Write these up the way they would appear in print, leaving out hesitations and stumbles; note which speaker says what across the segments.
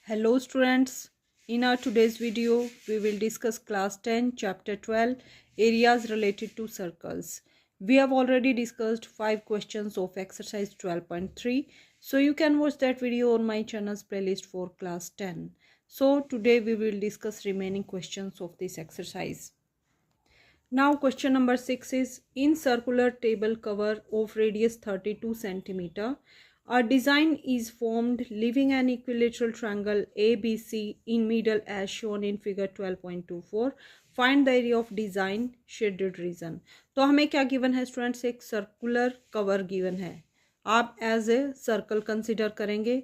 Speaker 1: Hello students, in our today's video we will discuss class 10 chapter 12 areas related to circles. We have already discussed 5 questions of exercise 12.3, so you can watch that video on my channel's playlist for class 10. So today we will discuss remaining questions of this exercise. Now question number 6 is, in circular table cover of radius 32 cm, a design is formed leaving an equilateral triangle ABC in middle as shown in figure 12.24. Find the area of design shaded region. तो हमें क्या given है students, एक circular cover given है, आप as a circle consider करेंगे.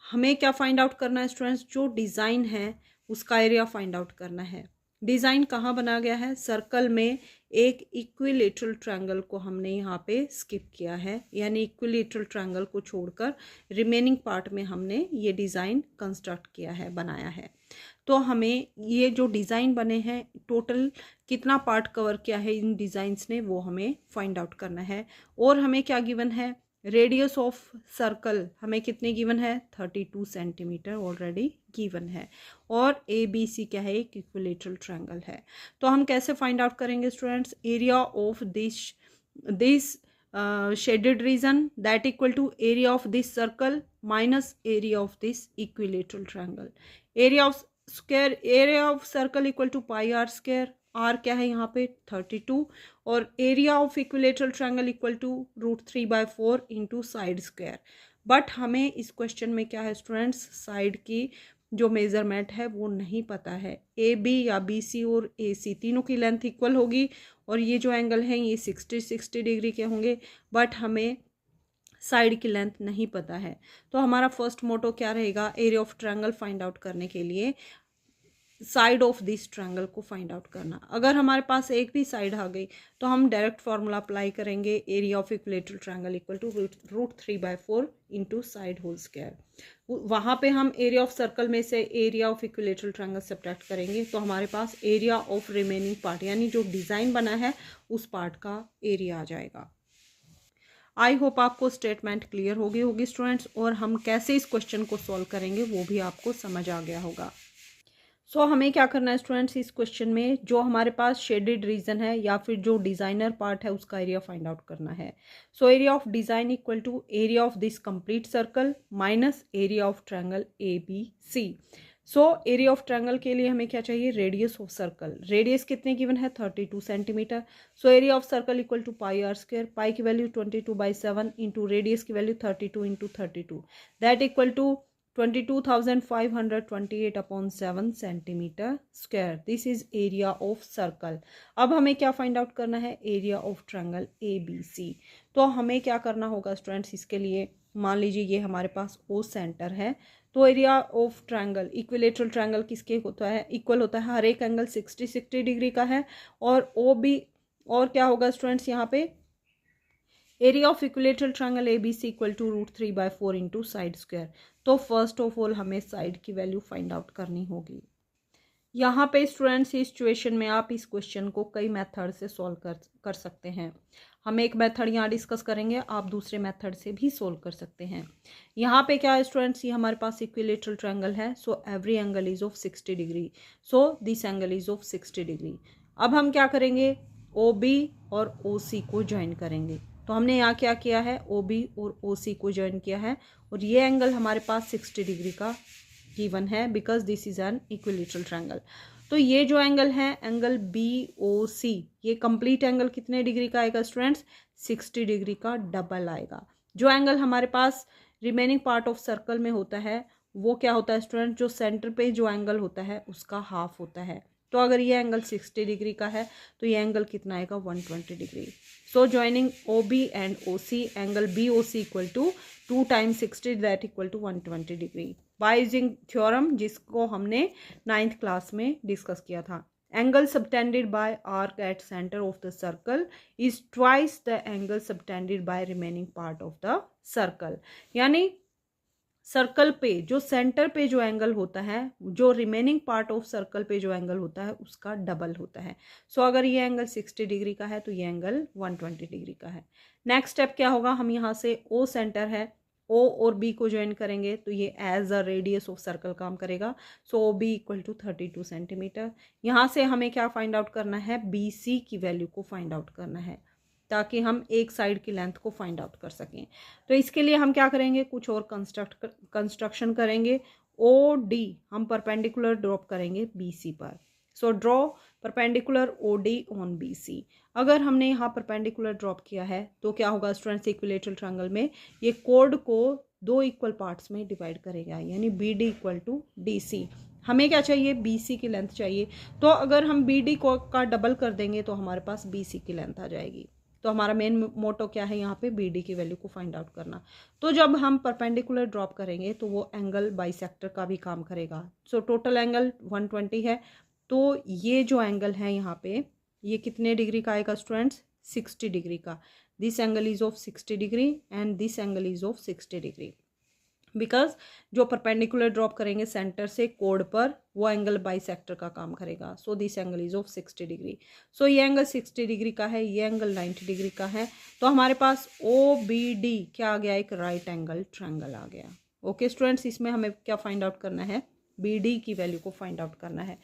Speaker 1: हमें क्या फाइंड आउट करना है स्टूडेंट्स, जो डिज़ाइन है उसका एरिया फाइंड आउट करना है. डिज़ाइन कहाँ बना गया है, सर्कल में एक इक्विलेटरल ट्रायंगल को हमने यहाँ पे स्किप किया है, यानी इक्विलेटरल ट्रायंगल को छोड़कर रिमेनिंग पार्ट में हमने ये डिज़ाइन कंस्ट्रक्ट किया है, बनाया है. तो हमें ये जो डिज़ाइन बने हैं टोटल कितना पार्ट कवर किया है इन डिज़ाइंस ने, वो हमें फाइंड आउट करना है. और हमें क्या गिवन है, रेडियस ऑफ सर्कल हमें कितने गिवन है, 32 सेंटीमीटर ऑलरेडी गिवन है. और ए बी सी क्या है, एक इक्विलेटरल ट्रायंगल है. तो हम कैसे फाइंड आउट करेंगे students, area of this shaded region that equal to area of this circle minus area of this equilateral triangle. Area of circle equal to pi r square, r क्या है यहाँ पे 32, और area of equilateral triangle equal to √3/4 into side square. But हमें इस question में क्या है स्टूडेंट्स, साइड की जो मेजरमेंट है वो नहीं पता है. ए बी या बी सी और ए सी तीनों की लेंथ इक्वल होगी, और ये जो एंगल है ये 60 डिग्री के होंगे, बट हमें साइड की लेंथ नहीं पता है. तो हमारा फर्स्ट मोटो क्या रहेगा, area of triangle find out करने के लिए साइड ऑफ दिस ट्रायंगल को फाइंड आउट करना. अगर हमारे पास एक भी साइड आ गई तो हम डायरेक्ट फार्मूला अप्लाई करेंगे, area of equilateral triangle equal to √3/4 into side whole square. वहाँ पे हम एरिया ऑफ सर्कल में से area of equilateral triangle subtract करेंगे, तो हमारे पास एरिया ऑफ रिमेनिंग पार्ट यानी जो डिज़ाइन बना है उस पार्ट का एरिया आ जाएगा. आई होप आपको स्टेटमेंट क्लियर हो गई होगी स्टूडेंट्स, और हम कैसे इस क्वेश्चन को सॉल्व करेंगे वो भी आपको समझ आ गया होगा. सो हमें क्या करना है स्टूडेंट्स, इस क्वेश्चन में जो हमारे पास शेडेड रीजन है या फिर जो डिज़ाइनर पार्ट है उसका एरिया फाइंड आउट करना है. So area of design equal to area of this complete circle minus area of triangle A B C. So area of triangle के लिए हमें क्या चाहिए, रेडियस ऑफ सर्कल. रेडियस कितने गिवन है, 32 centimetre. So area of circle equal to pi r square, pi की value 22/7 into radius की value 32 into 32, that equal to 22,528/7 centimetre square. This is area of circle. अब हमें क्या find out करना है, area of triangle A B C. तो हमें क्या करना होगा स्टूडेंट्स, इसके लिए मान लीजिए ये हमारे पास ओ सेंटर है, तो area of triangle equilateral triangle किसके होता है, इक्वल होता है, हर एक एंगल 60 डिग्री का है. और ओ बी, और क्या होगा स्टूडेंट्स यहाँ पे, area of equilateral triangle A B C equal to √3/4 into side square. तो फर्स्ट ऑफ ऑल हमें साइड की वैल्यू फाइंड आउट करनी होगी. यहाँ पे स्टूडेंट्स इस सिचुएशन में आप इस क्वेश्चन को कई मेथड से सॉल्व कर सकते हैं. हम एक मेथड यहाँ डिस्कस करेंगे, आप दूसरे मेथड से भी सॉल्व कर सकते हैं. यहाँ पे क्या है स्टूडेंट्स, ये हमारे पास इक्विलेटरल ट्रायंगल है, so every angle is of 60 degree, so this angle is of 60 degree. अब हम क्या करेंगे, ओ बी और ओ सी को ज्वाइन करेंगे. तो हमने यहाँ क्या किया है, ओ बी और ओ सी को ज्वाइन किया है, और ये एंगल हमारे पास 60 डिग्री का गिवन है because this is an equilateral triangle. तो ये जो एंगल है एंगल बी ओ सी, ये कंप्लीट एंगल कितने डिग्री का आएगा स्टूडेंट्स, 60 डिग्री का डबल आएगा. जो एंगल हमारे पास रिमेनिंग पार्ट ऑफ सर्कल में होता है वो क्या होता है स्टूडेंट, जो सेंटर पे जो एंगल होता है उसका हाफ होता है. तो अगर ये एंगल 60 डिग्री का है तो ये एंगल कितना आएगा, 120 degree. So joining O B and O C, angle B O C equal to 2 × 60 that equal to 120 degree by using theorem जिसको हमने 9th क्लास में डिस्कस किया था. Angle subtended by arc at centre of the circle is twice the angle subtended by remaining part of the circle. यानी circle पे जो centre पे जो एंगल होता है, जो रिमेनिंग पार्ट ऑफ सर्कल पे जो एंगल होता है उसका डबल होता है. सो अगर ये एंगल 60 डिग्री का है तो ये एंगल 120 डिग्री का है. नेक्स्ट स्टेप क्या होगा, हम यहाँ से ओ सेंटर है ओ और बी को ज्वाइन करेंगे तो ये as a radius of circle काम करेगा। So O B equal to 32 centimetre. यहाँ से हमें क्या फाइंड आउट करना है, बी सी की वैल्यू को फाइंड आउट करना है ताकि हम एक साइड की लेंथ को फाइंड आउट कर सकें। तो इसके लिए हम क्या करेंगे, कुछ और कंस्ट्रक्शन करेंगे। ओ डी हम परपेंडिकुलर ड्रॉप करेंगे बी सी पर। So draw perpendicular O D on B C. अगर हमने यहाँ परपेंडिकुलर ड्रॉप किया है तो क्या होगा स्टूडेंट्स, इक्विलेटरल ट्रायंगल में ये कोड को दो इक्वल पार्ट्स में डिवाइड करेगा, यानी B D equal to D C. हमें क्या चाहिए, बी सी की लेंथ चाहिए। तो अगर हम बी डी को का डबल कर देंगे तो हमारे पास बी सी की लेंथ आ जाएगी। तो हमारा मेन मोटो क्या है यहाँ पे, बी डी की वैल्यू को फाइंड आउट करना। तो जब हम परपेंडिकुलर ड्रॉप करेंगे तो वो एंगल बाइसेक्टर का भी काम करेगा। सो टोटल एंगल 120 है। तो ये जो एंगल है यहाँ पे, ये कितने डिग्री का आएगा स्टूडेंट्स, 60 डिग्री का। This angle is of 60 degree and this angle is of 60 degree. Because जो परपेंडिकुलर ड्रॉप करेंगे सेंटर से कोड पर, वो एंगल बाइसेक्टर का काम करेगा। So this angle is of 60 degree. So ये एंगल 60 डिग्री का है, ये एंगल 90 डिग्री का है। तो हमारे पास ओ बी डी क्या आ गया, एक राइट एंगल ट्रायंगल आ गया। ओके स्टूडेंट्स, इसमें हमें क्या फाइंड आउट करना है, बी डी की वैल्यू को फाइंड आउट करना है।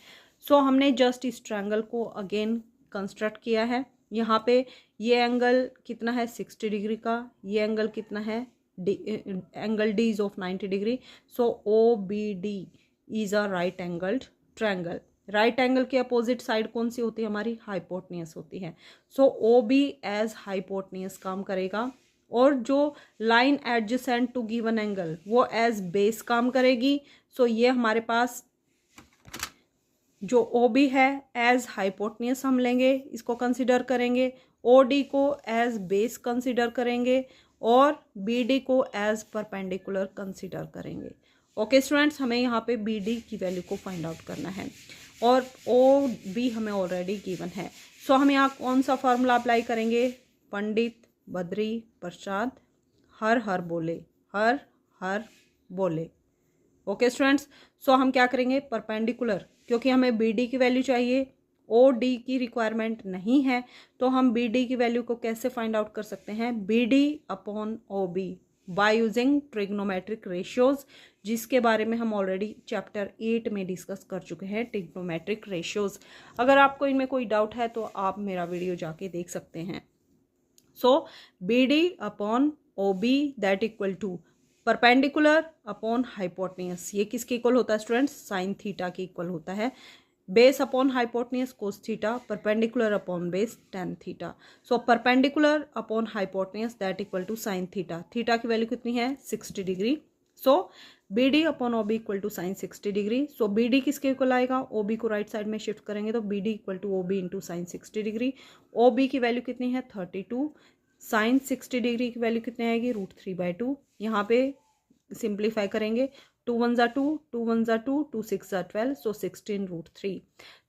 Speaker 1: सो हमने जस्ट इस ट्रायंगल को अगेन कंस्ट्रक्ट किया है। यहाँ पे ये एंगल कितना है, 60 डिग्री का। ये एंगल कितना है, angle D is of 90 degree. So O B D is a right angled triangle. Right angle के अपोजिट साइड कौन सी होती है हमारी, हाइपोटेन्यूस होती है। So O B as hypotenuse काम करेगा, और जो line adjacent to given angle वो एज बेस काम करेगी। सो ये हमारे पास जो ओ बी है एज हाइपोटेन्यूस हम लेंगे, इसको कंसिडर करेंगे। ओ डी को एज बेस कंसिडर करेंगे और बी डी को एज परपेंडिकुलर कंसिडर करेंगे। ओके स्टूडेंट्स, हमें यहाँ पे बी डी की वैल्यू को फाइंड आउट करना है और ओ बी हमें ऑलरेडी गिवन है। सो हम यहाँ कौन सा फॉर्मूला अप्लाई करेंगे, पंडित बद्री प्रसाद हर हर बोले, हर हर बोले। ओके स्टूडेंट्स, सो हम क्या करेंगे, परपेंडिकुलर, क्योंकि हमें बी डी की वैल्यू चाहिए, ओ डी की रिक्वायरमेंट नहीं है, तो हम बी डी की वैल्यू को कैसे फाइंड आउट कर सकते हैं, B D upon O B by using trigonometric ratios, जिसके बारे में हम ऑलरेडी चैप्टर 8 में डिस्कस कर चुके हैं, ट्रिग्नोमेट्रिक रेशियोज। अगर आपको इनमें कोई डाउट है तो आप मेरा वीडियो जाके देख सकते हैं। So B D upon O B that equal to perpendicular upon hypotenuse, ये किसके इक्वल होता है स्टूडेंट्स, साइन थीटा के इक्वल होता है। Base upon hypotenuse cos theta, perpendicular upon base tan theta. So perpendicular upon hypotenuse that equal to sine theta. Theta की वैल्यू कितनी है, 60 degree. So B D upon O B equal to sine 60 degree. So B D किसके equal आएगा, O B को right side में shift करेंगे तो B D equal to O B into sine 60 degree. O B की value कितनी है, 32। Sign 60 degree की वैल्यू कितनी आएगी, √3/2। यहाँ पे सिंप्लीफाई करेंगे, 2 1 ज़ा 2, 2 1 ज़ा 2, 2 6 ज़ा 12, सो 16√3।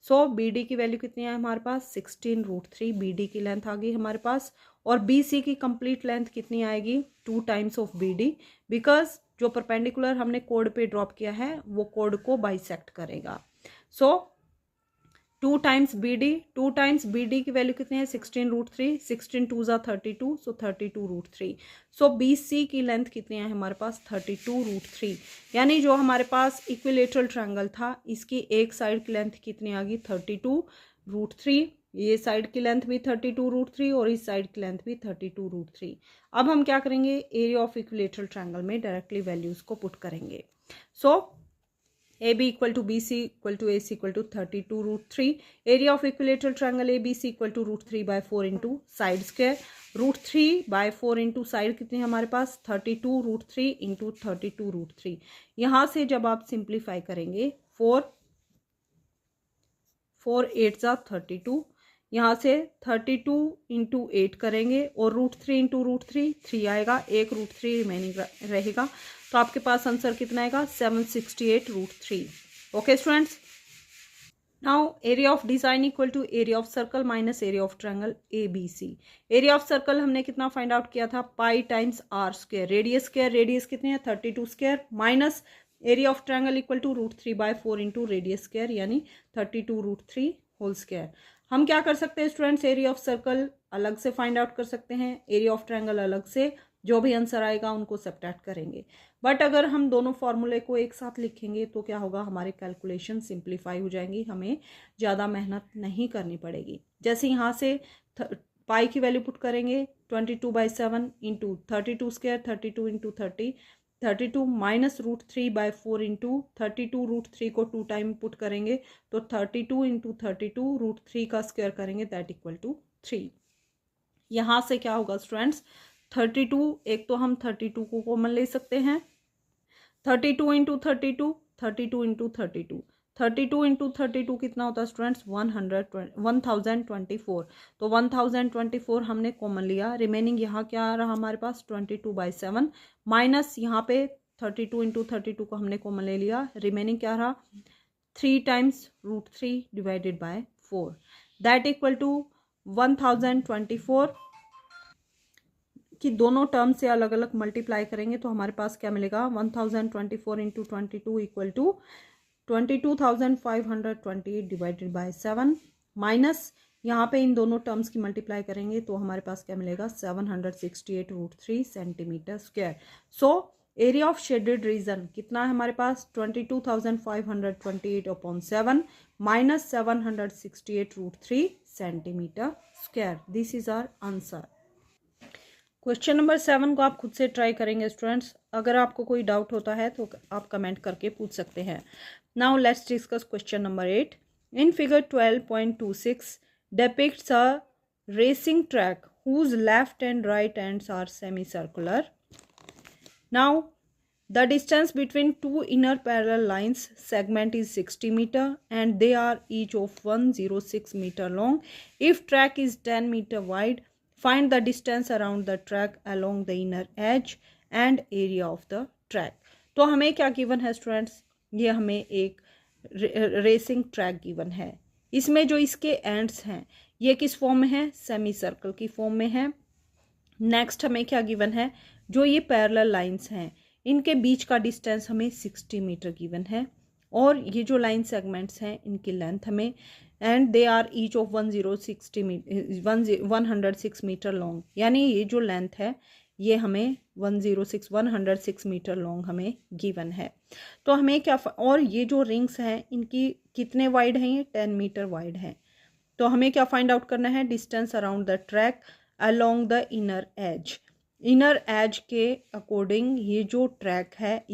Speaker 1: सो बी डी की वैल्यू कितनी है हमारे पास, 16√3 बी डी की लेंथ आ गई हमारे पास। और बी सी की कंप्लीट लेंथ कितनी आएगी, 2 times of B D, because जो परपेंडिकुलर हमने कोड पे ड्रॉप किया है वो कोड को बाइसेक्ट करेगा। So 2 times B D, 2 times B D की वैल्यू कितनी है, 16√3, 16 2 ज़ा 32, सो 32√3। सो बी सी की लेंथ कितनी है हमारे पास, 32√3। यानी जो हमारे पास इक्विलेटरल ट्रायंगल था, इसकी एक साइड की लेंथ कितनी आ गई, 32√3। ये साइड की लेंथ भी 32√3 और इस साइड की लेंथ भी 32√3। अब हम क्या करेंगे, एरिया ऑफ इक्विलेटरल ट्रायंगल में डायरेक्टली वैल्यूज को पुट करेंगे। So A B equal to B C equal to A C equal to 32√3। Area of equilateral triangle A B C equal to √3/4 into side square. √3/4 into side कितनी है हमारे पास, 32√3 into 32√3। यहाँ से जब आप simplify करेंगे, 4 8 ज़ा 32, यहाँ से 32 इंटू 8 करेंगे और √3 इंटू √3 3 आएगा, एक √3 रिमेनिंग रहेगा, तो आपके पास आंसर कितना आएगा, 768√3। Okay students, now area of design equal to area of circle minus area of triangle A B C. Area of circle हमने कितना फाइंड आउट किया था, pi times R square, radius कितनी है, 32 square, minus area of triangle equal to √3/4 into radius square, यानी 32√3 whole square. हम क्या कर सकते हैं स्टूडेंट्स, एरिया ऑफ सर्कल अलग से फाइंड आउट कर सकते हैं, एरिया ऑफ ट्रायंगल अलग से, जो भी आंसर आएगा उनको सब्ट्रैक्ट करेंगे। बट अगर हम दोनों फॉर्मूले को एक साथ लिखेंगे तो क्या होगा, हमारे कैलकुलेशन सिंप्लीफाई हो जाएंगी, हमें ज़्यादा मेहनत नहीं करनी पड़ेगी। जैसे यहाँ से पाई की वैल्यू पुट करेंगे 22/7 into 32 square, 32 into 32 minus √3/4 into 32 √3 को 2 टाइम पुट करेंगे तो 32 इंटू 32 √3 का स्क्वायर करेंगे, दैट इक्वल टू 3। यहाँ से क्या होगा स्टूडेंट्स, 32, एक तो हम 32 को कॉमन ले सकते हैं, 32 इंटू 32, 32 इंटू 32, 32 इंटू 32 कितना होता है स्टूडेंट्स, 1024। तो 1024 हमने कॉमन लिया, रिमेनिंग यहाँ क्या आ रहा हमारे पास 22/7 माइनस यहाँ पे 32 इंटू 32 को हमने कॉमन ले लिया, रिमेनिंग क्या रहा 3 times √3 divided by 4, that equal to 1024 कि दोनों टर्म से अलग अलग मल्टीप्लाई करेंगे तो हमारे पास क्या मिलेगा, 1024 into 22 equal to 22,528 divided by 7 minus यहाँ पे इन दोनों टर्म्स की मल्टीप्लाई करेंगे तो हमारे पास क्या मिलेगा 768 √3 centimetre square. So area of shaded region कितना है हमारे पास 22,528/7 minus 768 √3 centimetre square. This is our answer. Question number 7 को आप खुद से ट्राई करेंगे स्टूडेंट्स, अगर आपको कोई डाउट होता है तो आप कमेंट करके पूछ सकते हैं। Now let's discuss question number 8। In figure 12.26 depicts a racing track whose left and right ends are semicircular. Now the distance between two inner parallel lines segment is 60 meter and they are each of 106 meter long. If track is 10 meter wide, find the distance around the track along the inner edge and area of the track. तो हमें क्या given है students, ये हमें एक racing track given है, इसमें जो इसके एंड्स हैं ये किस फॉर्म में है, सेमी सर्कल की फॉर्म में है। नेक्स्ट हमें क्या गिवन है, जो ये पैरेलल लाइंस हैं इनके बीच का डिस्टेंस हमें 60 मीटर गिवन है और ये जो लाइन सेगमेंट्स हैं इनकी लेंथ हमें and they are each of 106 metre long, यानी ये जो लेंथ है ये हमें 106 मीटर लॉन्ग हमें गिवन है। तो हमें क्या और ये जो रिंग्स हैं इनकी कितने वाइड हैं, ये 10 मीटर वाइड है। तो हमें क्या फाइंड आउट करना है, distance around the track along the inner as. Inner as के अकॉर्डिंग ये जो ट्रैक है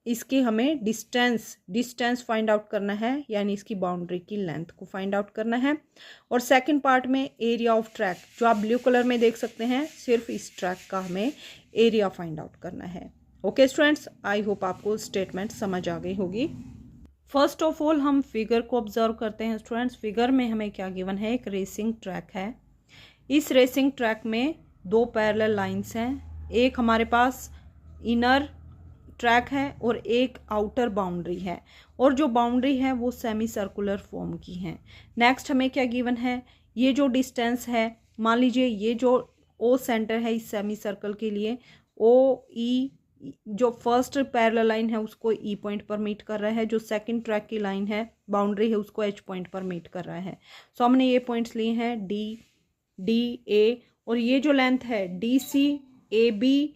Speaker 1: इसकी हमें डिस्टेंस फाइंड आउट करना है, यानी इसकी बाउंड्री की लेंथ को फाइंड आउट करना है। और सेकंड पार्ट में एरिया ऑफ ट्रैक, जो आप ब्लू कलर में देख सकते हैं, सिर्फ इस ट्रैक का हमें एरिया फाइंड आउट करना है। ओके स्टूडेंट्स, आई होप आपको स्टेटमेंट समझ आ गई होगी। फर्स्ट ऑफ ऑल हम फिगर को ऑब्जर्व करते हैं स्टूडेंट्स। फिगर में हमें क्या गिवन है, एक रेसिंग ट्रैक है। इस रेसिंग ट्रैक में दो पैरेलल लाइंस हैं, एक हमारे पास इनर ट्रैक है और एक आउटर बाउंड्री है, और जो बाउंड्री है वो सेमी सर्कुलर फॉर्म की है। नेक्स्ट हमें क्या गिवन है, ये जो डिस्टेंस है, मान लीजिए ये जो ओ सेंटर है इस सेमी सर्कल के लिए, ओ ई जो फर्स्ट पैरेलल लाइन है उसको ई पॉइंट पर मीट कर रहा है, जो सेकंड ट्रैक की लाइन है बाउंड्री है उसको एच पॉइंट पर मीट कर रहा है। सो हमने ये पॉइंट्स लिए हैं डी ए, और ये जो लेंथ है D C, A B,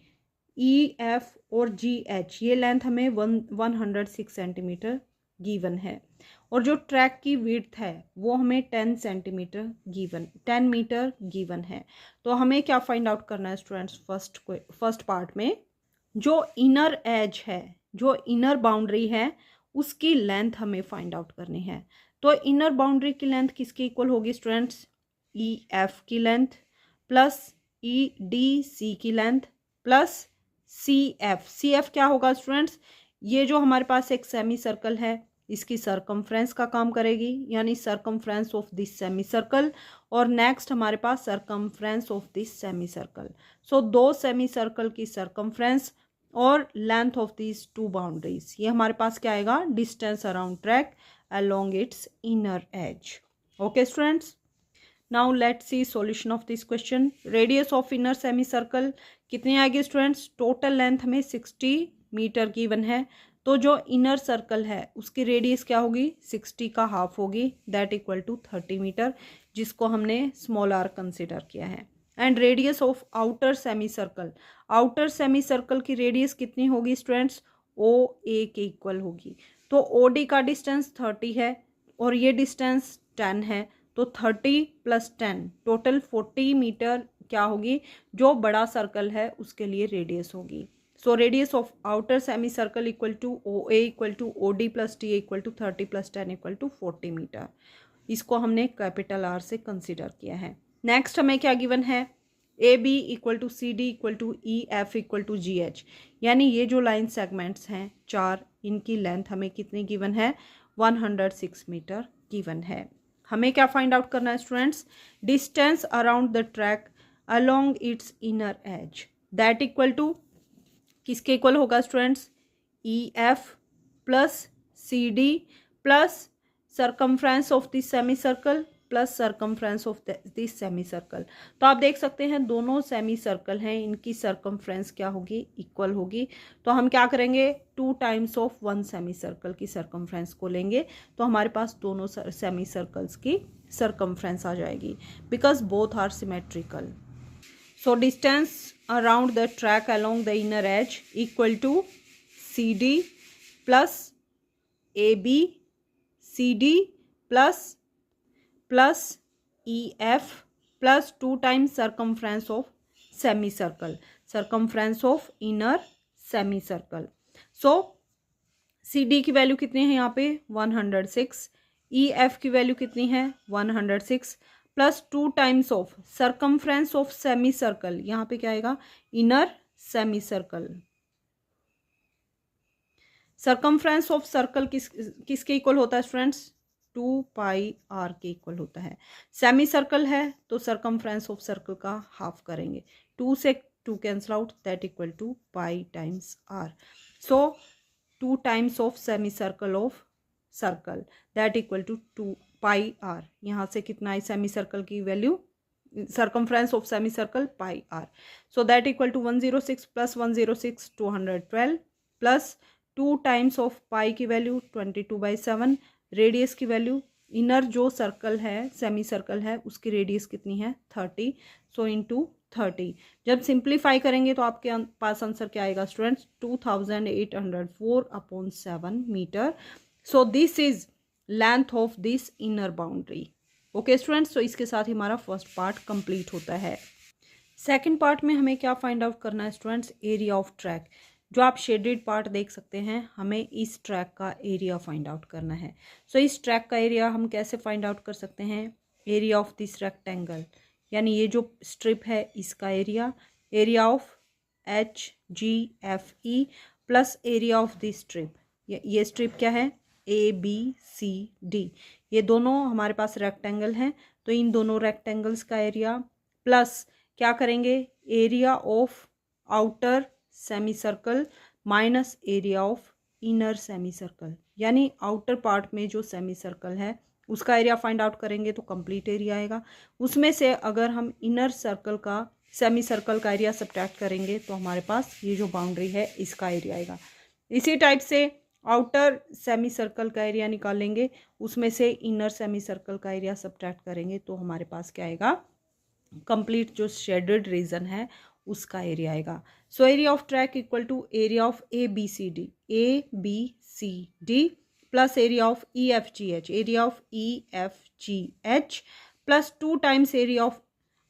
Speaker 1: E F और जी एच, ये लेंथ हमें 106 सेंटीमीटर गिवन है। और जो ट्रैक की विड्थ है वो हमें 10 मीटर गिवन है। तो हमें क्या फाइंड आउट करना है स्टूडेंट्स, फर्स्ट पार्ट में जो इनर एज है, जो इनर बाउंड्री है उसकी लेंथ हमें फाइंड आउट करनी है। तो इनर बाउंड्री की लेंथ किसके इक्वल होगी स्टूडेंट्स, ई एफ की length plus E D C की लेंथ प्लस सी एफ क्या होगा स्टूडेंट्स, ये जो हमारे पास एक सेमी सर्कल है इसकी सरकमफ्रेंस का काम करेगी, यानी circumference of this semi circle. और नेक्स्ट हमारे पास circumference of this semi circle. So दो सेमी सर्कल की सरकमफ्रेंस और length of this two boundaries, ये हमारे पास क्या आएगा, distance around track along its inner edge. Okay students, now let's see solution of this question. Radius of inner semi circle कितनी आएगी स्टूडेंट्स, टोटल लेंथ हमें 60 मीटर गिवन है, तो जो इनर सर्कल है उसकी रेडियस क्या होगी, 60 का हाफ होगी, दैट इक्वल टू 30 मीटर, जिसको हमने स्मॉल आर कंसिडर किया है। And radius of outer semi circle, outer semi circle की रेडियस कितनी होगी स्टूडेंट्स, ओ ए के इक्वल होगी। तो ओ डी का डिस्टेंस 30 है और ये डिस्टेंस 10 है, तो 30 + 10 टोटल 40 मीटर क्या होगी, जो बड़ा सर्कल है उसके लिए रेडियस होगी। So radius of outer semi circle equal to O A equal to O D plus T equal to 30 + 10 equal to 40 metre. इसको हमने कैपिटल आर से कंसिडर किया है। नेक्स्ट हमें क्या गिवन है, A B equal to C D equal to E F equal to G H, यानी ये जो लाइन सेगमेंट्स हैं 4, इनकी लेंथ हमें कितनी गिवन है, 106 मीटर गिवन है। हमें क्या फाइंड आउट करना है students, distance around the track along its inner edge, that equal to किसके इक्वल होगा students, E F plus C D plus circumference of this semi circle plus circumference of this semi circle. तो आप देख सकते हैं दोनों सेमी सर्कल हैं, इनकी सर्कमफ्रेंस क्या होगी, इक्वल होगी। तो हम क्या करेंगे, 2 टाइम्स ऑफ 1 सेमी सर्कल की सर्कमफ्रेंस को लेंगे, तो हमारे पास दोनों सेमी सर्कल्स की सर्कमफ्रेंस आ जाएगी, because both are symmetrical. So distance around the track along the inner edge equal to CD plus AB CD plus EF plus 2 times circumference of semicircle, circumference of inner semicircle. So CD की value कितनी है यहाँ पे 106, EF की value कितनी है 106 plus 2 times of circumference of semi circle, यहाँ पे क्या आएगा, inner semi circle. Circumference of circle किसके इक्वल होता है स्टूडेंट्स, 2 पाई आर के इक्वल होता है। सेमी सर्कल है तो सर्कमफ्रेंस ऑफ सर्कल का हाफ करेंगे, 2 से 2 cancel out, that equal to pi times R. So 2 times of semi circle of circle, that equal to 2 pi R. यहाँ से कितना है सेमी सर्कल की value, circumference of semi circle pi r. So that equal to 106 plus 106 212 plus 2 times of pi की value 22/7, radius की value, inner जो circle है semi circle है उसकी रेडियस कितनी है 30, सो इंटू 30। जब सिंप्लीफाई करेंगे तो आपके पास आंसर क्या आएगा students, 2804/7 metre. So this is length of this inner boundary. Okay students, तो इसके साथ ही हमारा फर्स्ट पार्ट कंप्लीट होता है। सेकंड पार्ट में हमें क्या फाइंड आउट करना है स्टूडेंट्स, एरिया ऑफ ट्रैक। जो आप शेडेड पार्ट देख सकते हैं, हमें इस ट्रैक का एरिया फाइंड आउट करना है। सो इस ट्रैक का एरिया हम कैसे फाइंड आउट कर सकते हैं, एरिया ऑफ दिस रेक्टेंगल, यानी ये जो स्ट्रिप है इसका area, area of HGFE plus area of this strip. ये स्ट्रिप क्या है, ABCD, ये दोनों हमारे पास रेक्टेंगल हैं, तो इन दोनों रेक्टेंगल्स का एरिया प्लस क्या करेंगे, area of outer semi circle minus area of inner semi circle, यानी आउटर पार्ट में जो सेमी सर्कल है उसका एरिया फाइंड आउट करेंगे तो कंप्लीट एरिया आएगा। उसमें से अगर हम इनर सर्कल का सेमी सर्कल का एरिया सब्ट्रैक्ट करेंगे तो हमारे पास ये जो बाउंड्री है इसका एरिया आएगा। इसी टाइप से आउटर सेमी सर्कल का एरिया निकालेंगे, उसमें से इनर सेमी सर्कल का एरिया सब्ट्रैक्ट करेंगे तो हमारे पास क्या आएगा, कंप्लीट जो शेडेड रीजन है उसका एरिया आएगा। So area of track equal to area of ABCD plus area of EFGH, area of EFGH plus 2 times area of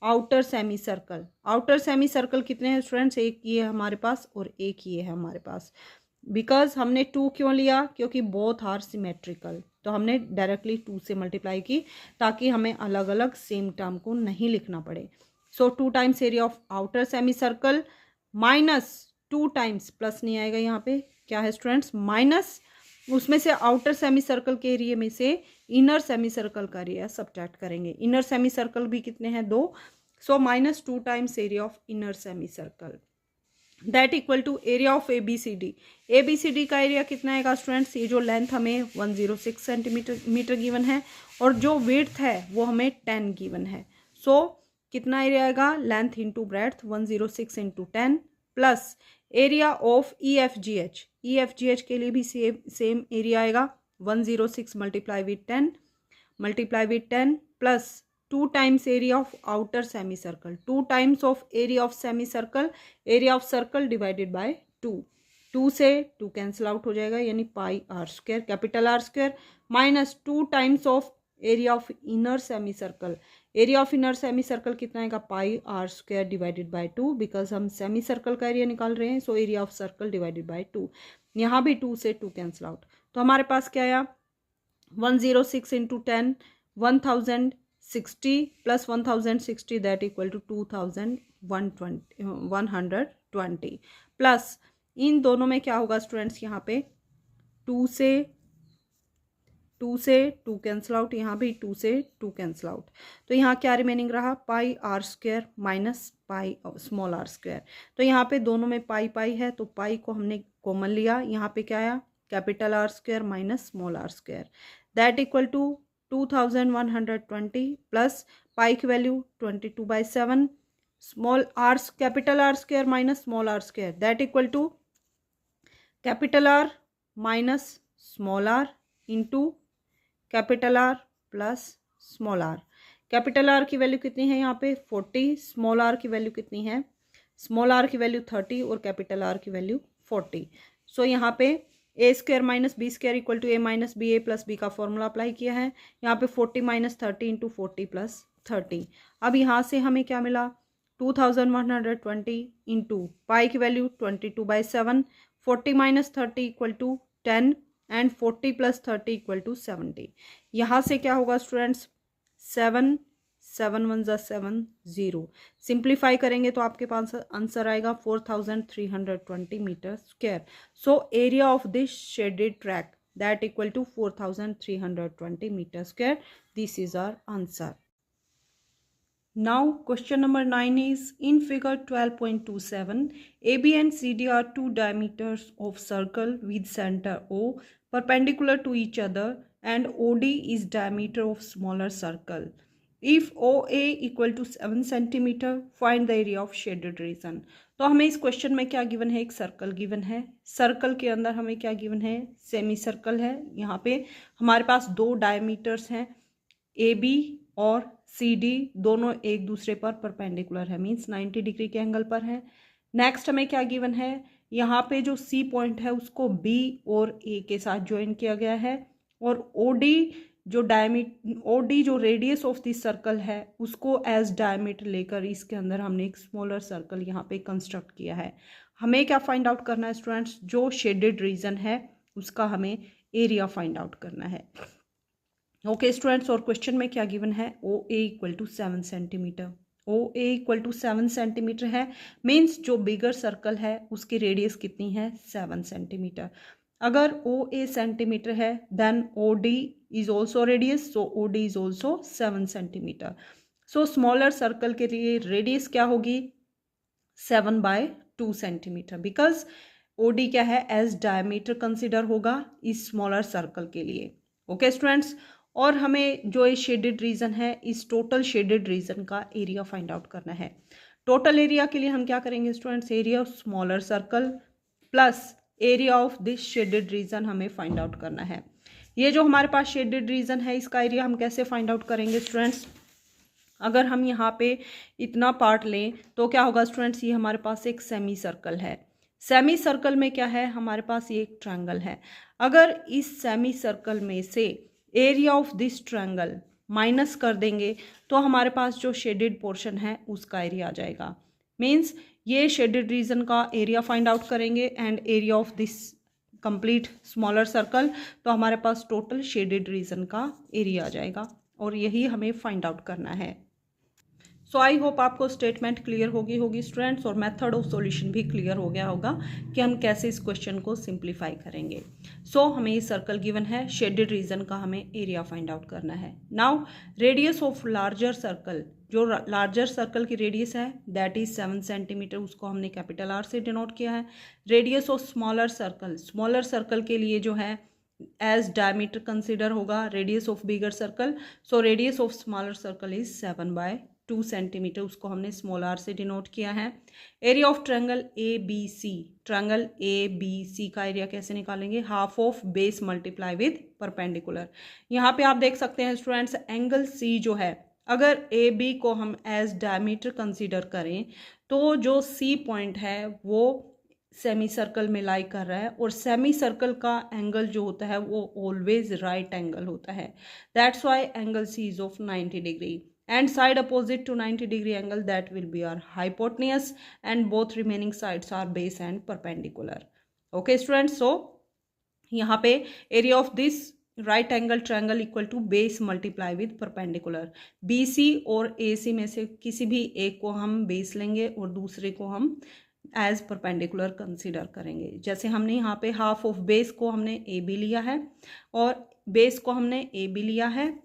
Speaker 1: outer semi circle. Outer semi circle कितने हैं स्टूडेंट्स, एक ये है हमारे पास और एक ये है हमारे पास। बिकॉज हमने 2 क्यों लिया, क्योंकि बोथ आर सिमेट्रिकल, तो हमने डायरेक्टली 2 से मल्टीप्लाई की ताकि हमें अलग अलग सेम टर्म को नहीं लिखना पड़े। सो 2 times area of outer semi circle minus 2 times, plus नहीं आएगा यहाँ पे, क्या है स्टूडेंट्स, माइनस उसमें से आउटर सेमी सर्कल के एरिया में से इनर सेमी सर्कल का एरिया सब्ट्रैक्ट करेंगे। इनर सेमी सर्कल भी कितने हैं, 2, so minus 2 times area of inner semi circle, that equal to area of ABCD। ABCD का एरिया कितना आएगा स्टूडेंट्स, ये जो लेंथ हमें 106 सेंटीमीटर गिवन है और जो विड्थ है वो हमें 10 गिवन है। सो कितना एरिया आएगा, length into breadth 106 into 10 plus area of EFGH के लिए भी सेम एरिया आएगा 106 multiply with 10 plus 2 times area of outer semicircle. 2 times of area of semicircle, area of circle divided by 2. 2 से 2 कैंसिल आउट हो जाएगा, यानी pi r square, capital R square, minus 2 times of area of inner semi circle. Area of inner semi circle कितना आएगा, pi r square divided by 2, because हम semi circle का area निकाल रहे हैं. So area of circle divided by 2. यहाँ भी 2 से 2 कैंसिल आउट, तो हमारे पास क्या आया, 106 into 10, 1060 plus 1060 that equal to 2120 plus इन दोनों में क्या होगा स्टूडेंट्स, यहाँ पे 2 से 2 कैंसिल आउट, यहाँ भी 2 से 2 कैंसिल आउट. तो यहाँ क्या रिमेनिंग रहा, pi r square minus pi small r square. तो यहाँ पे दोनों में पाई पाई है, तो पाई को हमने कॉमन लिया. यहाँ पे क्या आया, capital R square minus small r square that equal to 2120 plus pi की value 22/7, small r capital R square minus small r square that equal to capital R minus small r into capital R plus small r. Capital R की value कितनी है यहाँ पे 40, small are की value कितनी है, small are की value 30 और कैपिटल आर की वैल्यू 40. सो यहाँ पे A square minus B square equal to A minus B, A plus B का फॉर्मूला अप्लाई किया है. यहाँ पे 40 माइनस 30 इंटू 40 प्लस 30. अब यहाँ से हमें क्या मिला, 2120 इंटू पाई की value 22/7, 40 minus 30 equal to 10 and 40 plus 30 equal to 70. यहाँ से क्या होगा स्टूडेंट्स, 7 7 1 7 0. सिंप्लीफाई करेंगे तो आपके पास आंसर आएगा 4320 metre square. So area of this shaded track that equal to 4320 metre square. This is our answer. Now question number 9 is in figure 12.27 AB and CD are two diameters of circle with center O perpendicular to each other and OD is diameter of smaller circle. If OA equal to 7 centimeter find the area of shaded region. तो हमें इस question में क्या given है, एक circle given है. Circle के अंदर हमें क्या गिवन है, सेमी सर्कल है. यहाँ पे हमारे पास दो डायमीटर्स हैं AB और CD, दोनों एक दूसरे पर परपेंडिकुलर है, मींस 90 डिग्री के एंगल पर है. नेक्स्ट हमें क्या गिवन है, यहाँ पे जो C पॉइंट है उसको B और A के साथ ज्वाइन किया गया है और OD जो रेडियस ऑफ दिस सर्कल है उसको एज डायमीटर लेकर इसके अंदर हमने एक स्मॉलर सर्कल यहाँ पे कंस्ट्रक्ट किया है. हमें क्या फाइंड आउट करना है स्टूडेंट्स, जो शेडेड रीजन है उसका हमें एरिया फाइंड आउट करना है. ओके स्टूडेंट्स, और क्वेश्चन में क्या गिवन है, O A equal to 7 centimetre. O A equal to 7 centimetre है, मीन्स जो बिगर सर्कल है उसकी रेडियस कितनी है, 7 सेंटीमीटर. अगर ओ ए सेंटीमीटर है then O D is also radius, so O D is also 7 centimetre. So smaller circle के लिए रेडियस क्या होगी, 7/2 सेंटीमीटर, बिकॉज ओ डी क्या है, एज डायमीटर कंसिडर होगा इस स्मॉलर सर्कल के लिए. ओके स्टूडेंट्स, और हमें जो ये शेडेड रीजन है इस टोटल शेडेड रीजन का एरिया फाइंड आउट करना है. टोटल एरिया के लिए हम क्या करेंगे students, area of smaller circle plus area of this shaded reason हमें फाइंड आउट करना है. ये जो हमारे पास शेडेड रीजन है इसका एरिया हम कैसे फाइंड आउट करेंगे स्टूडेंट्स, अगर हम यहाँ पे इतना पार्ट लें तो क्या होगा स्टूडेंट्स, ये हमारे पास एक सेमी सर्कल है. सेमी सर्कल में क्या है, हमारे पास ये एक ट्रायंगल है. अगर इस सेमी सर्कल में से area of this triangle minus कर देंगे तो हमारे पास जो शेडेड पोर्शन है उसका एरिया आ जाएगा. मीन्स ये शेडेड रीजन का एरिया फाइंड आउट करेंगे and area of this complete smaller circle, तो हमारे पास टोटल शेडेड रीजन का एरिया आ जाएगा और यही हमें फाइंड आउट करना है. सो आई होप आपको स्टेटमेंट क्लियर होगी स्टूडेंट्स, और मेथड ऑफ सॉल्यूशन भी क्लियर हो गया होगा कि हम कैसे इस क्वेश्चन को सिंप्लीफाई करेंगे. सो हमें ये सर्कल गिवन है, शेडेड रीजन का हमें एरिया फाइंड आउट करना है. Now radius of larger circle, जो लार्जर सर्कल की रेडियस है दैट इज 7 सेंटीमीटर, उसको हमने कैपिटल आर से डिनोट किया है. रेडियस ऑफ स्मॉलर सर्कल के लिए जो है एज डायमीटर कंसिडर होगा radius of bigger circle. So radius of smaller circle is 7/2 centimetre, उसको हमने स्मॉल आर से डिनोट किया है. Area of triangle A B C का एरिया कैसे निकालेंगे, half of base multiply with perpendicular. यहाँ पे आप देख सकते हैं स्टूडेंट्स, एंगल सी जो है अगर ए बी को हम एज डायमीटर कंसीडर करें तो जो सी पॉइंट है वो सेमी सर्कल में लाई कर रहा है और सेमी सर्कल का एंगल जो होता है वो ऑलवेज राइट एंगल होता है. That's why angle C is of 90 degree and side opposite to 90 degree angle that will be our hypotenuse and both remaining sides are base and perpendicular. Okay students, so यहाँ पे area of this right angle triangle equal to base multiply with perpendicular. BC और AC में से किसी भी एक को हम base लेंगे और दूसरे को हम एज परपेंडिकुलर कंसीडर करेंगे. जैसे हमने यहाँ पे हाफ ऑफ बेस को हमने ए बी लिया है और बेस को हमने ए बी लिया है.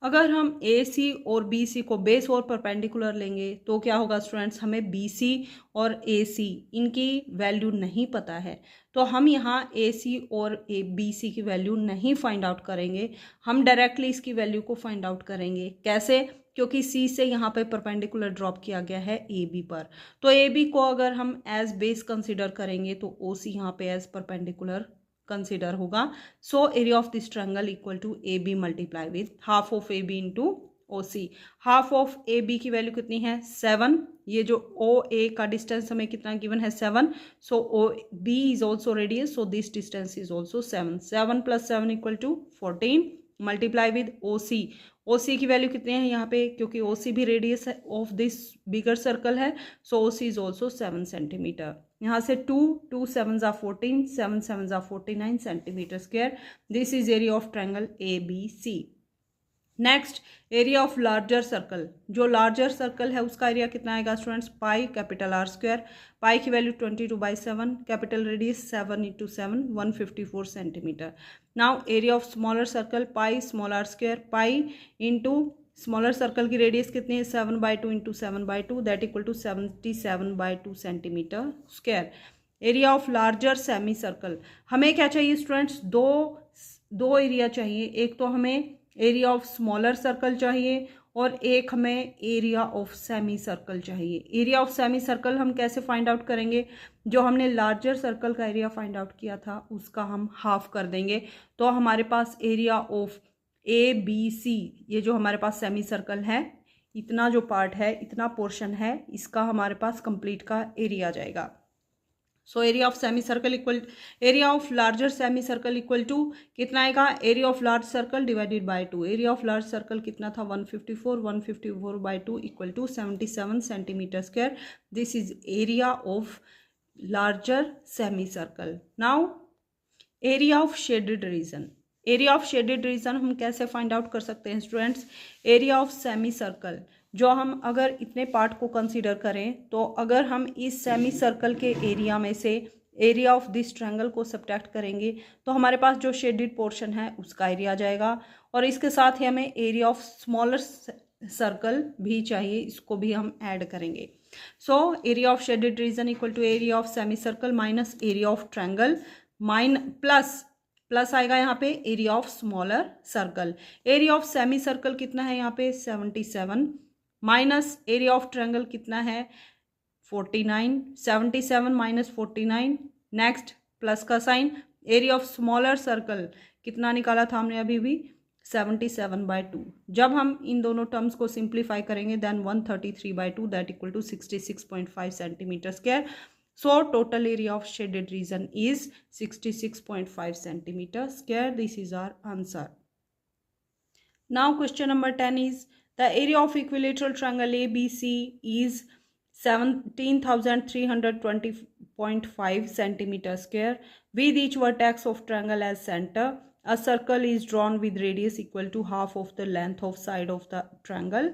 Speaker 1: अगर हम ए सी और बी सी को बेस और परपेंडिकुलर लेंगे तो क्या होगा स्टूडेंट्स, हमें बी सी और ए सी इनकी वैल्यू नहीं पता है तो हम यहाँ ए सी और बी सी की वैल्यू नहीं फाइंड आउट करेंगे. हम डायरेक्टली इसकी वैल्यू को फाइंड आउट करेंगे. कैसे? क्योंकि सी से यहाँ पे परपेंडिकुलर ड्रॉप किया गया है ए बी पर. तो ए बी को अगर हम एज बेस कंसिडर करेंगे तो ओ सी यहाँ पे एज परपेंडिकुलर कंसिडर होगा. So area of this triangle equal to A B multiply with half of A B into O C. Half of A B की वैल्यू कितनी है? 7. ये जो ओ ए का डिस्टेंस हमें कितना गिवन है? 7. So O B is also radius, so this distance is also 7. 7 + 7 equal to 14 multiply with O C. O C की वैल्यू कितने हैं यहाँ पे? क्योंकि ओ सी भी रेडियस है ऑफ दिस बिगर सर्कल है, so O C is also 7 centimetre. यहाँ से 2 7 ज़ा 14, 7 7 ज़ा 49 centimetre square. This is area of triangle A B C. Next, area of larger circle. जो लार्जर सर्कल है उसका एरिया कितना आएगा students? Pi capital R square. Pi की value 22/7, capital radius 7 × 7 154 centimetre. Now area of smaller circle, pi small r square. Pi into smaller circle की radius कितनी है? 7/2 × 7/2 that equal to 77/2 centimetre square. Area of larger semi circle. हमें क्या चाहिए students? दो area चाहिए. एक तो हमें एरिया ऑफ स्मॉलर सर्कल चाहिए और एक हमें एरिया ऑफ सेमी सर्कल चाहिए. एरिया ऑफ सेमी सर्कल हम कैसे फाइंड आउट करेंगे? जो हमने लार्जर सर्कल का एरिया फाइंड आउट किया था उसका हम हाफ कर देंगे. तो हमारे पास area of A B C, ये जो हमारे पास सेमी सर्कल है, इतना जो पार्ट है, इतना पोर्शन है, इसका हमारे पास कंप्लीट का एरिया आ जाएगा. So area of semi circle equal area of larger semi circle equal to कितना आएगा? Area of large circle divided by 2. Area of large circle कितना था? 154. 154/2 equal to 77 centimetre square. This is area of larger semi circle. Now area of shaded region. Area of shaded region हम कैसे find out कर सकते हैं students? Area of semi circle, जो हम अगर इतने पार्ट को कंसीडर करें तो अगर हम इस सेमी सर्कल के एरिया में से एरिया ऑफ दिस ट्रायंगल को सब्ट्रैक्ट करेंगे तो हमारे पास जो शेडेड पोर्शन है उसका एरिया आ जाएगा. और इसके साथ ही हमें एरिया ऑफ स्मॉलर सर्कल भी चाहिए, इसको भी हम ऐड करेंगे. So area of shaded region equal to area of semi circle minus area of triangle plus आएगा यहाँ पे area of smaller circle. Area of semi circle कितना है यहाँ पे? 77 माइनस एरिया ऑफ ट्रायंगल कितना है? 49. 77 माइनस 49. नेक्स्ट प्लस का sign. Area of smaller circle कितना निकाला था हमने अभी भी? 77/2. जब हम इन दोनों टर्म्स को सिंप्लीफाई करेंगे then 133/2 that equal to 66.5 centimetre square. So total area of shaded region is 66.5 centimeter square. This is our answer. Now question number 10 is the area of equilateral triangle ABC is 17,320.5 centimeter square with each vertex of triangle as center. A circle is drawn with radius equal to half of the length of side of the triangle.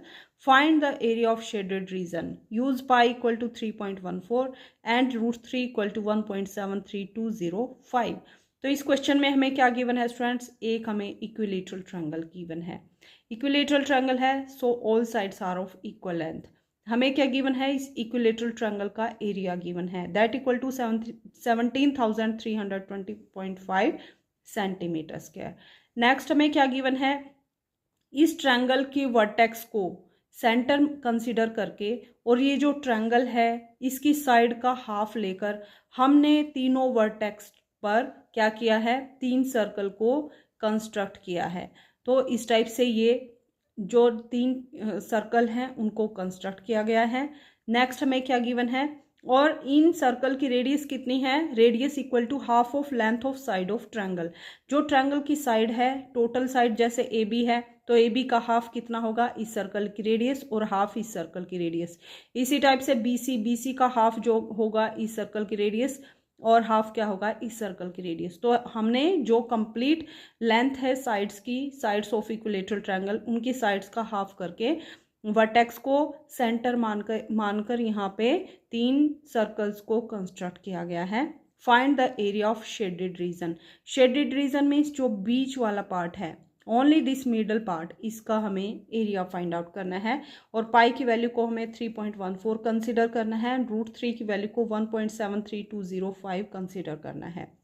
Speaker 1: Find the area of shaded region. Use pi equal to 3.14 and √3 equal to 1.73205. तो इस question में हमें क्या given है students? एक हमें equilateral triangle given है. Equilateral triangle है so all sides are of equal length. हमें क्या गिवन है? इस इक्विलेटरल ट्रायंगल का एरिया गिवन है that equal to 17,320.5 centimetre square. Next हमें क्या गिवन है? इस ट्रायंगल की वर्टेक्स को सेंटर कंसीडर करके और ये जो ट्रायंगल है इसकी साइड का हाफ लेकर हमने तीनों वर्टेक्स पर क्या किया है? 3 सर्कल को कंस्ट्रक्ट किया है. तो इस टाइप से ये जो 3 सर्कल हैं उनको कंस्ट्रक्ट किया गया है। नेक्स्ट हमें क्या गिवन है, और इन सर्कल की रेडियस कितनी है, radius equal to half of length of side of triangle. जो ट्रायंगल की साइड है, टोटल साइड जैसे ए बी है, तो ए बी का हाफ कितना होगा, इस सर्कल की रेडियस, और हाफ इस सर्कल की रेडियस। इसी टाइप से बी सी का हाफ जो होगा इस सर्कल की रेडियस, और हाफ क्या होगा, इस सर्कल की रेडियस। तो हमने जो कंप्लीट लेंथ है साइड्स की, साइड्स ऑफ इक्विलेटरल ट्रायंगल, उनकी साइड्स का हाफ करके वर्टेक्स को सेंटर मानकर यहाँ पे 3 सर्कल्स को कंस्ट्रक्ट किया गया है। Find the area of shaded reason. Shaded region means जो बीच वाला पार्ट है, ओनली दिस मिडल पार्ट, इसका हमें एरिया फाइंड आउट करना है। और पाई की वैल्यू को हमें 3.14 कंसिडर करना है, √3 की वैल्यू को 1.73205 कंसिडर करना है।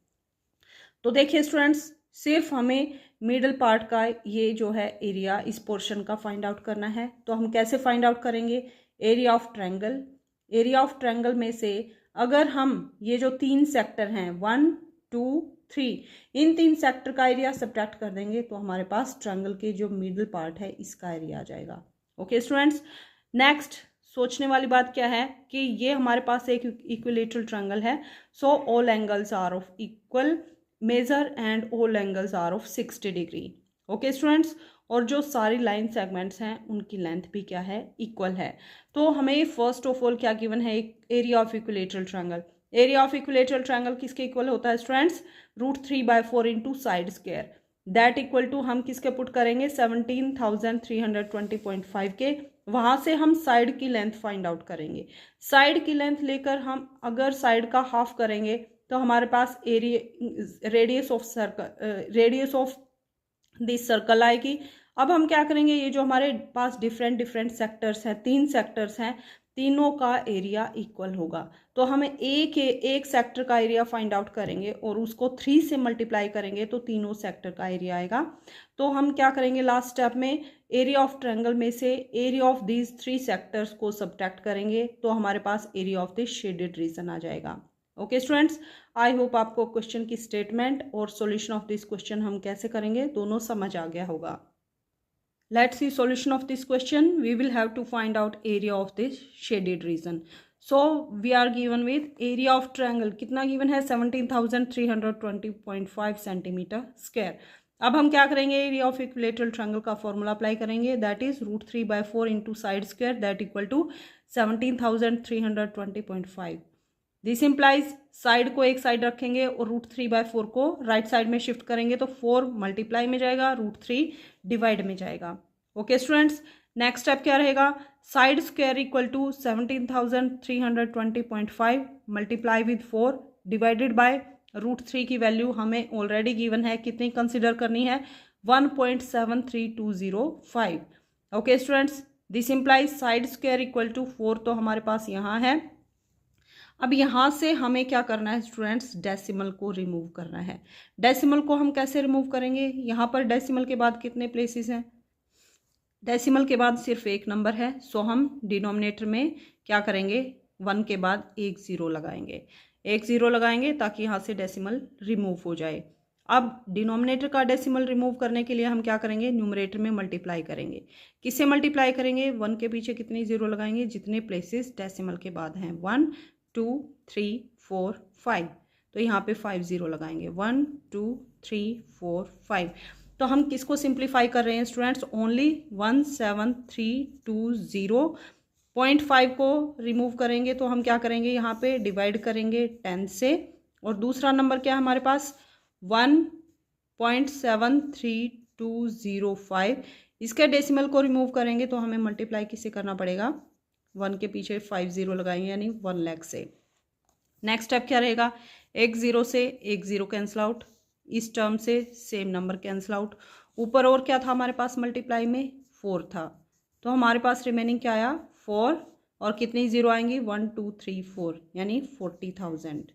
Speaker 1: तो देखिए स्टूडेंट्स, सिर्फ हमें मिडल पार्ट का ये जो है एरिया, इस पोर्शन का फाइंड आउट करना है। तो हम कैसे फाइंड आउट करेंगे, area of triangle. Area of triangle में से अगर हम ये जो 3 सेक्टर हैं 1 2 3, इन 3 सेक्टर का एरिया सब्ट्रैक्ट कर देंगे तो हमारे पास ट्रायंगल के जो मिडल पार्ट है इसका एरिया आ जाएगा। ओके स्टूडेंट्स, नेक्स्ट सोचने वाली बात क्या है कि ये हमारे पास एक इक्विलेटरल ट्रायंगल है, so all angles are of equal measure and all angles are of 60 degree. Okay students, और जो सारी लाइन सेगमेंट्स हैं उनकी लेंथ भी क्या है, इक्वल है। तो हमें फर्स्ट ऑफ ऑल क्या गिवन है, area of equilateral triangle. Area of equilateral triangle किसके इक्वल होता है students, √3/4 into side square, that equal to हम किसके पुट करेंगे, 17,320.5 के। वहां से हम साइड की लेंथ फाइंड आउट करेंगे। साइड की लेंथ लेकर हम अगर साइड का हाफ करेंगे तो हमारे पास area radius of this circle आएगी। अब हम क्या करेंगे, ये जो हमारे पास डिफरेंट सेक्टर्स हैं, 3 सेक्टर्स हैं, तीनों का एरिया इक्वल होगा। तो हमें एक सेक्टर का एरिया फाइंड आउट करेंगे और उसको 3 से मल्टीप्लाई करेंगे तो तीनों सेक्टर का एरिया आएगा। तो हम क्या करेंगे, लास्ट स्टेप में एरिया ऑफ ट्रायंगल में से एरिया ऑफ दीज 3 सेक्टर्स को सब्ट्रैक्ट करेंगे तो हमारे पास area of this shaded region आ जाएगा। ओके स्टूडेंट्स, आई होप आपको क्वेश्चन की स्टेटमेंट और सॉल्यूशन ऑफ दिस क्वेश्चन हम कैसे करेंगे दोनों समझ आ गया होगा। Let's see solution of this question. We will have to find out area of this shaded region. So we are given with area of triangle कितना given है, 17,320.5 सेंटीमीटर स्क्वायर। अब हम क्या करेंगे, एरिया ऑफ इक्विलेटरल ट्रायंगल का formula apply करेंगे, that is √3/4 into side square, that equal to 17,320.5। This implies side को एक साइड रखेंगे और √3/4 को राइट साइड में शिफ्ट करेंगे तो 4 मल्टीप्लाई में जाएगा, √3 डिवाइड में जाएगा। ओके स्टूडेंट्स, नेक्स्ट स्टेप क्या रहेगा, side square equal to 17,320.5 multiply with 4 divided by √3 की वैल्यू हमें ऑलरेडी गिवन है, कितनी कंसिडर करनी है, 1.73205। Okay students, this implies side square equal to 4 तो हमारे पास यहाँ है। अब यहाँ से हमें क्या करना है स्टूडेंट्स, डेसिमल को रिमूव करना है। डेसिमल को हम कैसे रिमूव करेंगे, यहाँ पर डेसिमल के बाद कितने प्लेसेस हैं, डेसिमल के बाद सिर्फ एक नंबर है, सो हम डिनोमिनेटर में क्या करेंगे, 1 के बाद एक 0 लगाएंगे, एक 0 लगाएंगे ताकि यहाँ से डेसिमल रिमूव हो जाए। अब डिनोमिनेटर का डेसिमल रिमूव करने के लिए हम क्या करेंगे, न्यूमरेटर में मल्टीप्लाई करेंगे। किससे मल्टीप्लाई करेंगे, 1 के पीछे कितनी 0 लगाएंगे, जितने प्लेसेस डेसिमल के बाद हैं, 1 2 3 4 5, तो यहाँ पे 5 0 लगाएंगे, 1 2 3 4 5। तो हम किसको सिंप्लीफाई कर रहे हैं स्टूडेंट्स, ओनली 17320.5 को रिमूव करेंगे। तो हम क्या करेंगे, यहाँ पे डिवाइड करेंगे 10 से, और दूसरा नंबर क्या है हमारे पास, 1.73205, इसके डेसिमल को रिमूव करेंगे तो हमें मल्टीप्लाई किससे करना पड़ेगा, 1 के पीछे 5 0 लगाएंगे यानी 1 लाख से। नेक्स्ट स्टेप क्या रहेगा, एक 0 से एक 0 कैंसिल आउट, इस टर्म से सेम नंबर कैंसिल आउट, ऊपर और क्या था हमारे पास मल्टीप्लाई में, 4 था, तो हमारे पास रिमेनिंग क्या आया, 4, और कितनी 0 आएंगी, 1 2 3 4 यानी 40,000।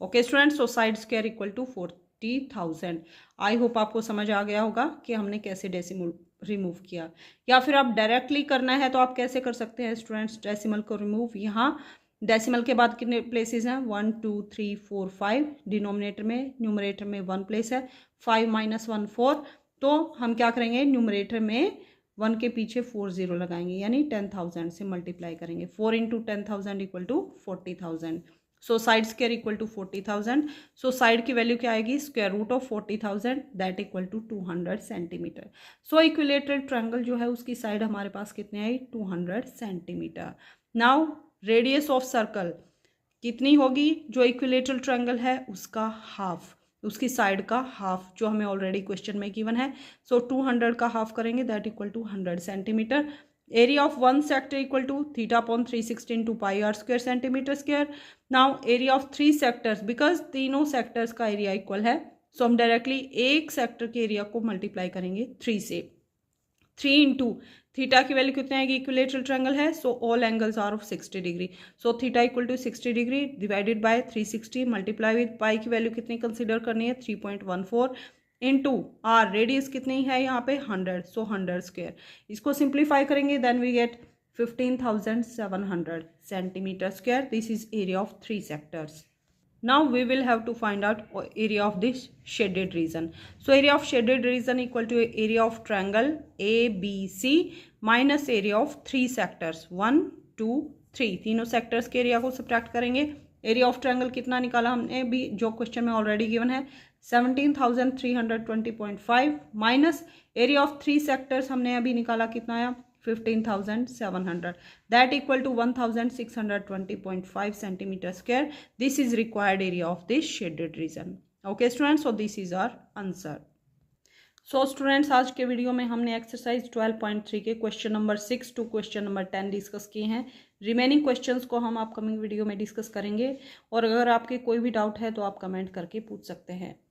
Speaker 1: Okay students, so side square equal to 40,000। I hope आपको समझ आ गया होगा कि हमने कैसे डेसिमल रिमूव किया, या फिर आप डायरेक्टली करना है तो आप कैसे कर सकते हैं स्टूडेंट्स डेसिमल को रिमूव। यहाँ डेसिमल के बाद कितने प्लेसेस हैं, 1 2 3 4 5, डिनोमिनेटर में न्यूमरेटर में 1 प्लेस है, 5 - 1 4, तो हम क्या करेंगे, न्यूमरेटर में 1 के पीछे 40 लगाएंगे, यानी 10,000 से मल्टीप्लाई करेंगे। 4 into 10,000 equal to 40,000। So side square equal to 40,000। So side की वैल्यू क्या आएगी, square root of 40,000 that equal to 200 centimetre. So equilateral triangle जो है उसकी साइड हमारे पास कितने आई, 200 सेंटीमीटर। नाउ रेडियस ऑफ सर्कल कितनी होगी, जो इक्विलेटरल ट्रायंगल है उसका हाफ, उसकी साइड का हाफ, जो हमें ऑलरेडी क्वेश्चन में गिवन है। सो 200 का हाफ करेंगे that equal to 100 centimetre. Area of one sector equal to theta upon 360 into pi r square centimetre square. Now area of 3 sectors, because तीनों सेक्टर्स का एरिया इक्वल है, so हम directly एक sector के area को multiply करेंगे 3 से। 3 into theta की वैल्यू कितनी आएगी, इक्विलेटरल ट्रायंगल है, so all angles are of 60 degree. So theta equal to 60 degree divided by 360 multiply with pi की वैल्यू कितनी कंसीडर करनी है, 3.14 इंटू आर, रेडियस कितनी है यहाँ पे 100, सो 100 स्क्वायर। इसको सिंप्लीफाई करेंगे then we get 15,700 centimetre square. This is area of 3 sectors. Now we will have to find out area of this shaded region. So area of shaded region equal to area of triangle ABC minus area of 3 sectors 1, 2, 3, तीनों sectors के area को subtract करेंगे। area of triangle कितना निकाला हमने भी, जो question में ऑलरेडी गिवन है, 17,320.5 माइनस area of 3 sectors हमने अभी निकाला, कितना आया 15,700, that equal to 1,620.5 centimeter square. This is required area of this shaded region. Okay students, so this is our answer. So students, आज के वीडियो में हमने एक्सरसाइज 12.3 के question number 6 to question number 10 discuss किए हैं। रिमेनिंग क्वेश्चंस को हम upcoming video में डिस्कस करेंगे, और अगर आपके कोई भी डाउट है तो आप कमेंट करके पूछ सकते हैं।